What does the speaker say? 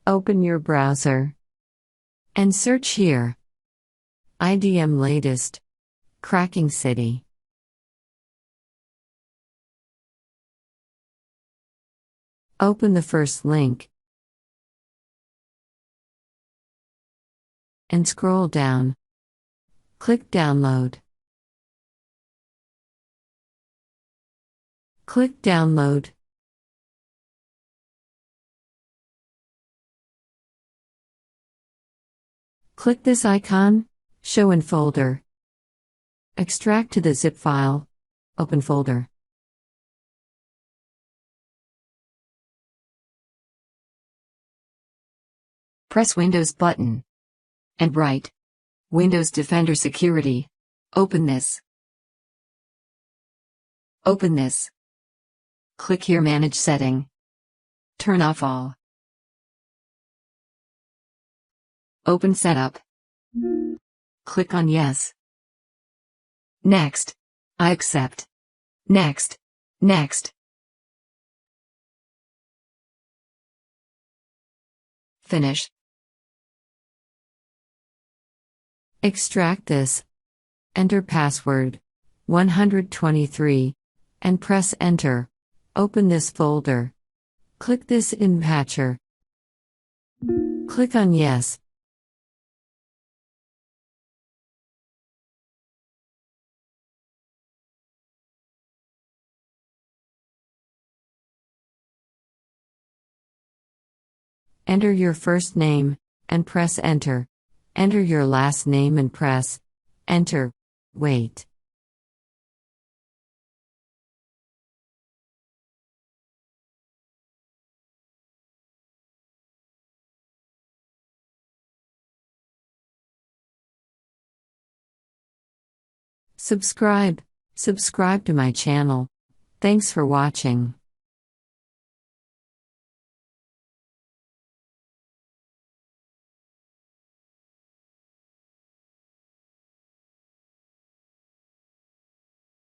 Open your browser and search here. IDM latest. Cracking City. Open the first link and scroll down. Click Download. Click Download. Click this icon, Show in Folder. Extract to the zip file. Open folder. Press Windows button and write Windows Defender Security. Open this. Open this. Click here Manage Setting. Turn off all. Open Setup. Click on Yes. Next. I accept. Next. Next. Finish. Extract this. Enter password 123 and press Enter. Open this folder. Click this in Patcher. Click on Yes. Enter your first name and press Enter. Enter your last name and press Enter. Wait. Subscribe to my channel. Thanks for watching.